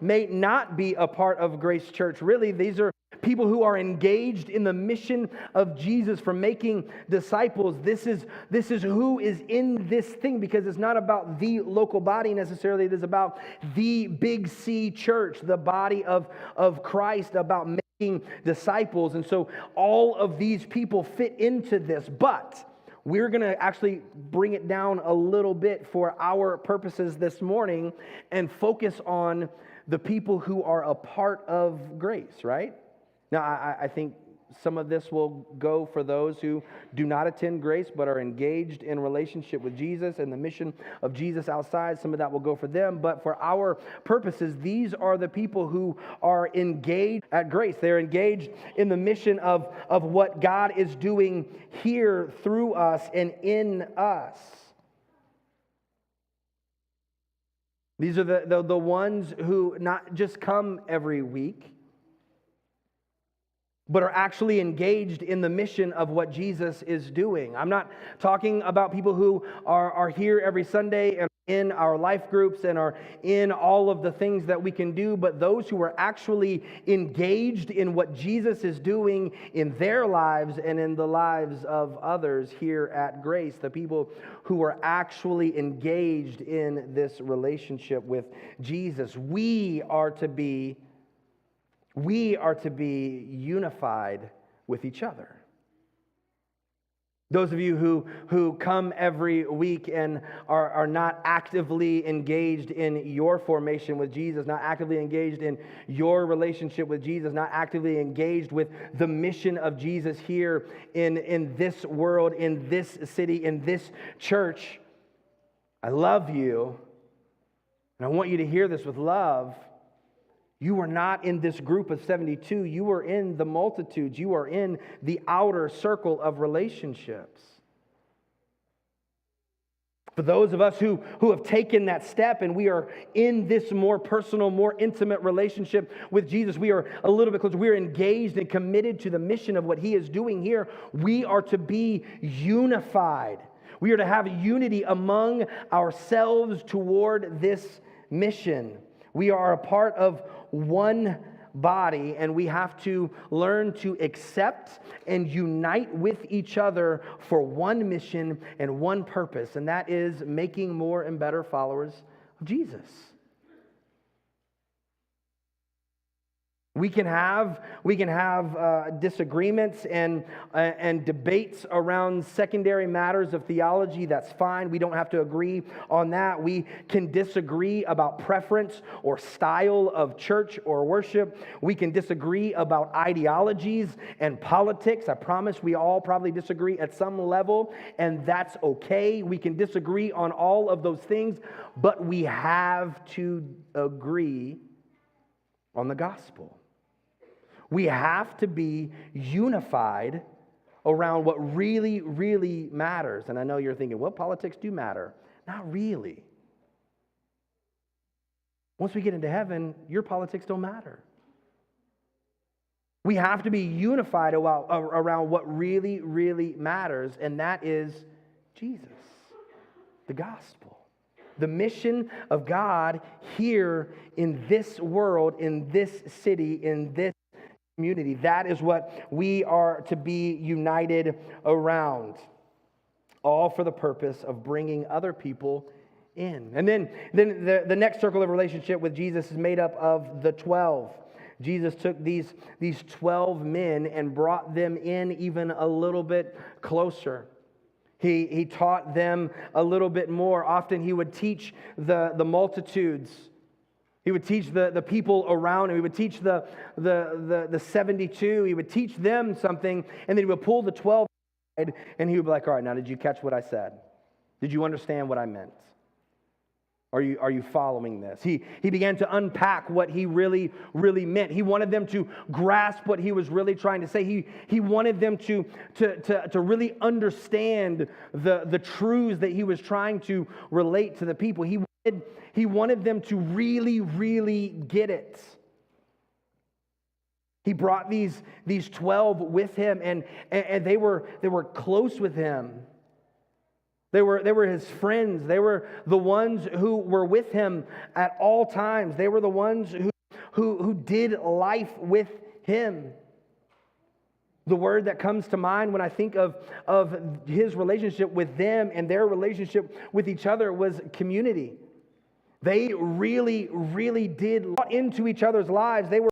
may not be a part of Grace Church. Really, these are people who are engaged in the mission of Jesus for making disciples. This is who is in this thing, because it's not about the local body necessarily. It is about the Big C church, the body of Christ, about making disciples. And so all of these people fit into this, but we're going to actually bring it down a little bit for our purposes this morning and focus on the people who are a part of Grace, right? Now, I think some of this will go for those who do not attend Grace but are engaged in relationship with Jesus and the mission of Jesus outside. Some of that will go for them. But for our purposes, these are the people who are engaged at Grace. They're engaged in the mission of what God is doing here through us and in us. These are the ones who not just come every week, but are actually engaged in the mission of what Jesus is doing. I'm not talking about people who are here every Sunday and in our life groups and are in all of the things that we can do, but those who are actually engaged in what Jesus is doing in their lives and in the lives of others here at Grace, the people who are actually engaged in this relationship with Jesus. We are to be unified with each other. Those of you who come every week and are not actively engaged in your formation with Jesus, not actively engaged in your relationship with Jesus, not actively engaged with the mission of Jesus here in this world, in this city, in this church, I love you, and I want you to hear this with love. You are not in this group of 72. You are in the multitudes. You are in the outer circle of relationships. For those of us who have taken that step and we are in this more personal, more intimate relationship with Jesus, we are a little bit closer. We are engaged and committed to the mission of what He is doing here. We are to be unified. We are to have unity among ourselves toward this mission. We are a part of one body, and we have to learn to accept and unite with each other for one mission and one purpose, and that is making more and better followers of Jesus. We can have disagreements and debates around secondary matters of theology. That's fine. We don't have to agree on that. We can disagree about preference or style of church or worship. We can disagree about ideologies and politics. I promise we all probably disagree at some level, and that's okay. We can disagree on all of those things, but we have to agree on the gospel. We have to be unified around what really, really matters. And I know you're thinking, well, politics do matter. Not really. Once we get into heaven, your politics don't matter. We have to be unified around what really, really matters, and that is Jesus, the gospel. The mission of God here in this world, in this city, in this community. That is what we are to be united around. All for the purpose of bringing other people in. And then the next circle of relationship with Jesus is made up of the 12. Jesus took these 12 men and brought them in even a little bit closer. He taught them a little bit more. Often he would teach the multitudes. He would teach the people around him. He would teach the 72. He would teach them something, and then he would pull the 12 aside, and he would be like, all right, now did you catch what I said? Did you understand what I meant? Are you following this? He began to unpack what he really, really meant. He wanted them to grasp what he was really trying to say. He wanted them to really understand the truths that he was trying to relate to the people. He wanted them to really, really get it. He brought these 12 with him, and they were close with him. They were his friends. They were the ones who were with him at all times. They were the ones who did life with him. The word that comes to mind when I think of his relationship with them and their relationship with each other was community. They really, really did into each other's lives. They were